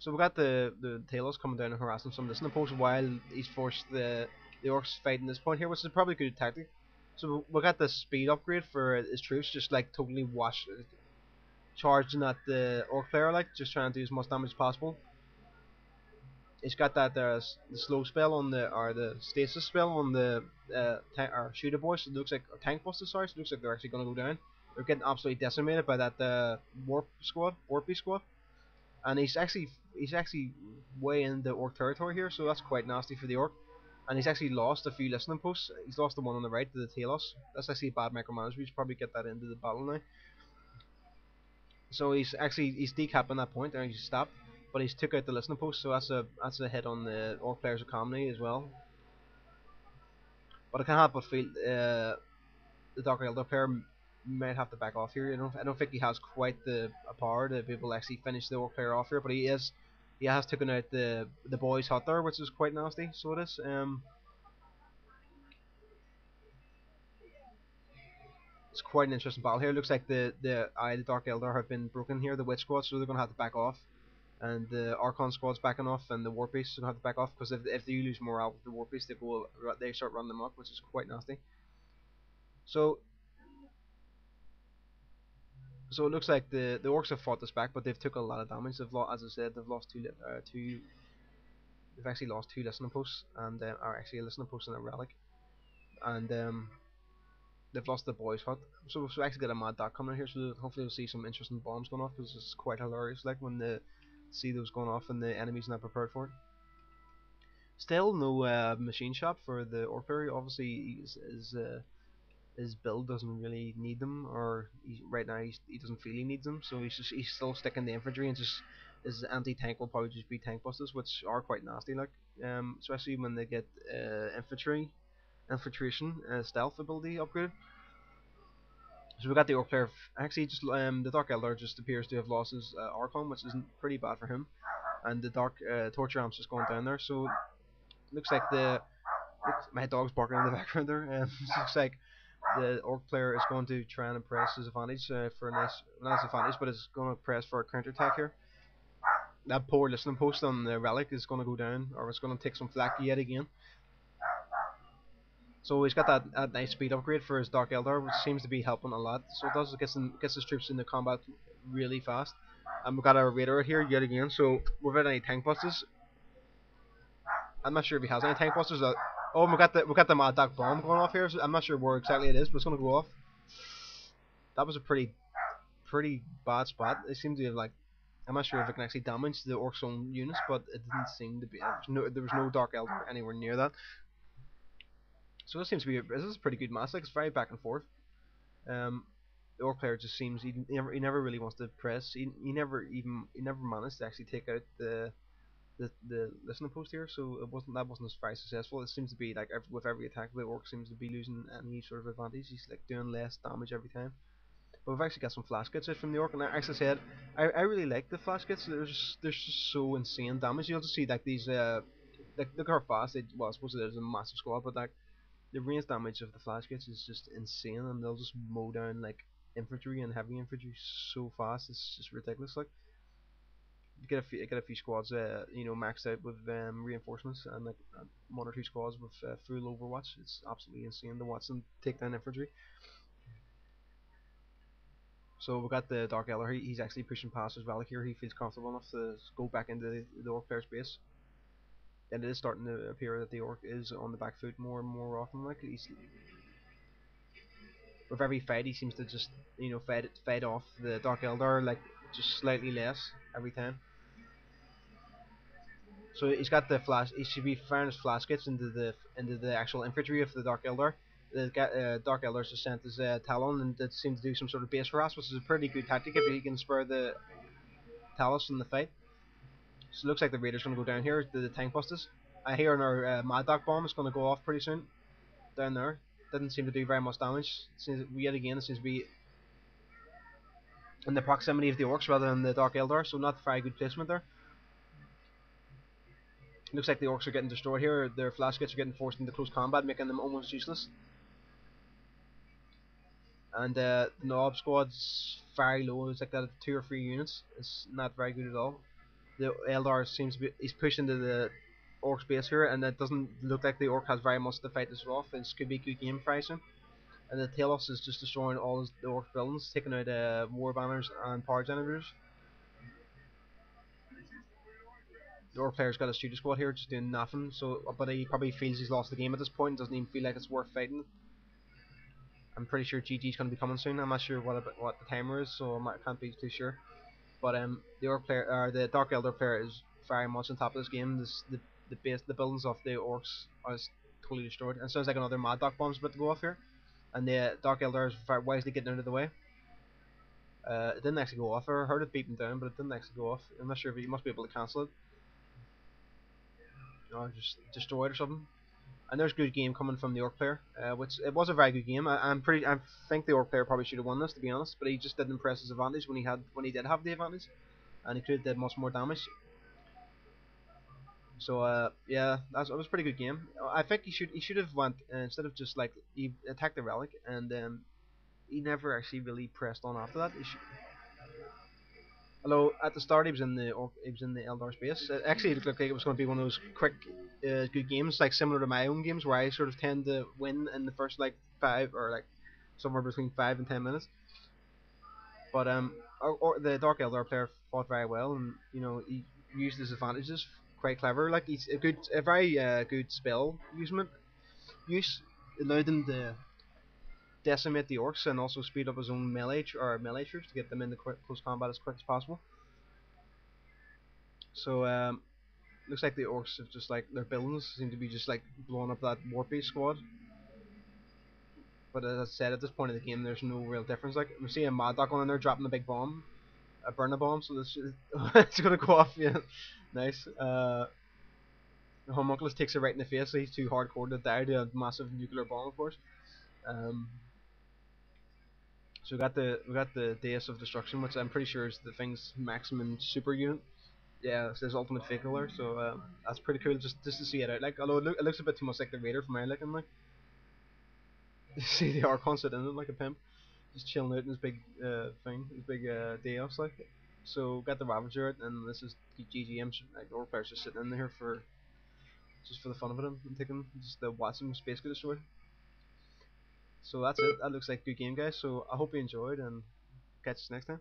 So we got the Talos coming down and harassing some listening posts while he's forced the Orcs fighting this point here, which is probably a good tactic. So we got the speed upgrade for his troops, just like totally charging at the Orc player, like just trying to do as much damage as possible. He's got that the slow spell on the stasis spell on the or shooter boys. So it looks like or tank busters. Sorry, so it looks like they're actually gonna go down. They're getting absolutely decimated by that warpy squad, and he's actually way in the Orc territory here, so that's quite nasty for the Orc. And he's actually lost a few listening posts. He's lost the one on the right to the Talos. That's actually bad micromanagement. We should probably get that into the battle now. So he's decapping that point there and he's stopped. But he's took out the listening post, so that's a hit on the Orc player's economy as well. But I can't help but feel the Dark Eldar player might have to back off here. I don't think he has quite the power to be able to actually finish the Orc player off here, but he has taken out the boys hot there, which is quite nasty. So it is. It's quite an interesting battle here. It looks like the Dark Eldar have been broken here, the Witch Squad, so they're gonna have to back off. And the Archon squad's backing off, and the War Beasts are gonna have to back off because if they lose morale with the War Beasts, they start running them up, which is quite nasty. So so it looks like the Orcs have fought this back, but they've took a lot of damage. As I said, they've lost two. They've actually lost two listening posts, and are actually a listening post and a relic, and they've lost the boys hut. So we actually got a mad dot coming in here. So hopefully we'll see some interesting bombs going off because it's quite hilarious. Like when they see those going off and the enemy's not prepared for it. Still no machine shop for the Orc player. Obviously, his build doesn't really need them, or right now he doesn't feel he needs them. So he's still sticking the infantry and just his anti-tank will probably just be tank busters, which are quite nasty. Like especially when they get infiltration stealth ability upgraded. So we got the Orc player. Actually, just the Dark Eldar just appears to have lost his Archon, which isn't pretty bad for him. And the Dark Torture Amp's just going down there. So looks like my dog's barking in the background there. Looks like the Orc player is going to try and press his advantage for a nice advantage, but it's going to press for a counter attack here. That poor listening post on the relic is going to go down, or it's going to take some flak yet again. So he's got that nice speed upgrade for his Dark Eldar, which seems to be helping a lot. So it does gets his troops into combat really fast. And we've got our Raider here yet again. So without any tank busters, I'm not sure if he has any tank busters. Oh, we got the Mad Dog bomb going off here. So I'm not sure where exactly it is, but it's gonna go off. That was a pretty bad spot. It seemed to have like I'm not sure if it can actually damage the Orc's own units, but it didn't seem to be. There was no Dark Eldar anywhere near that. So this is a pretty good match. Like it's very back and forth. Um, the Orc player just seems he never really wants to press. He never managed to actually take out the listening post here. So that wasn't as very successful. It seems to be like with every attack, the Orc seems to be losing any sort of advantage. He's like doing less damage every time. But we've actually got some flash kits out from the Orc, and as I said, I really like the flash kits. They're just so insane damage. You'll just see like these like look how fast they. Well, I suppose there's a massive squad, but like the range damage of the flash kits is just insane, and they'll just mow down like infantry and heavy infantry so fast. It's just ridiculous. Like you get a few squads, maxed out with reinforcements, and like one or two squads with full Overwatch. It's absolutely insane to watch them take down infantry. So we got the Dark Elder. He's actually pushing past as well here. He feels comfortable enough to go back into the Orc player's base. And it is starting to appear that the Orc is on the back foot more and more often. Like with every fight, he seems to just fight off the Dark Eldar like just slightly less every time. So he's got the flash. He should be firing his flash kits into the actual infantry of the Dark Eldar. The Dark Eldar just sent his Talon, and that seems to do some sort of base harass, which is a pretty good tactic if he can spur the Talos in the fight. So it looks like the Raiders going to go down here. The tank busters. I hear our Mad Dog bomb is going to go off pretty soon. Down there. Didn't seem to do very much damage. Yet again, it seems to be in the proximity of the Orcs rather than the Dark Eldar, so not very good placement there. Looks like the Orcs are getting destroyed here. Their flash kits are getting forced into close combat, making them almost useless. And the Nob squad's very low. It's like that 2 or 3 units. It's not very good at all. the Eldar seems to be he's pushed into the Orcs base here, and it doesn't look like the Orc has very much to fight this off. This could be a good game for Iceland. And the Talos is just destroying all the Orc buildings, taking out war banners and power generators. The Orc player's got a shooter squad here, just doing nothing. So, but he probably feels he's lost the game at this point. Doesn't even feel like it's worth fighting. I'm pretty sure GG's going to be coming soon. I'm not sure what the timer is, so I can't be too sure. But the Orc player or the Dark Eldar player is very much on top of this game. The buildings of the Orcs are totally destroyed. And it sounds like another Mad Dog bomb's about to go off here. And the Dark Eldar is very wisely getting out of the way. It didn't actually go off. I heard it beeping down, but it didn't actually go off. I'm not sure if you must be able to cancel it. Or just destroy it or something. And there's a good game coming from the Orc player, which it was a very good game. I think the Orc player probably should have won this, to be honest, but he just didn't press his advantage when he did have the advantage, and he could have did much more damage. So yeah, it was a pretty good game. I think he should have went instead of just like he attacked the relic, and he never actually really pressed on after that. Although at the start he was in the Eldar space. Actually, it looked like it was going to be one of those quick, good games, like similar to my own games, where I sort of tend to win in the first like 5 or like somewhere between 5 and 10 minutes. But the Dark Eldar player fought very well, and he used his advantages quite clever. Like he's a very good spell use allowed him to decimate the orcs and also speed up his own melee troops to get them into close combat as quick as possible. So looks like the orcs have just like their buildings seem to be just like blowing up that warbeast squad. But as I said, at this point in the game, there's no real difference. Like I'm seeing Mad Dog on there dropping a big bomb, a burner bomb, so this it's gonna go off. Yeah, nice. The homunculus takes it right in the face. So he's too hardcore to die to a massive nuclear bomb, of course. Um, so we got the Deus of Destruction, which I'm pretty sure is the thing's maximum super unit. Yeah, it says Ultimate Fake Killer, so that's pretty cool just to see it out. Like, although it looks a bit too much like the Raider from my looking, like you see the Archon sitting in it like a pimp, just chilling out in his big his big Deus like. So got the Ravager out, and this is GGM. Like our players just sitting in here for the fun of it and taking just the Watson space get destroyed. So that's it. That looks like a good game, guys. So I hope you enjoyed, and catch us next time.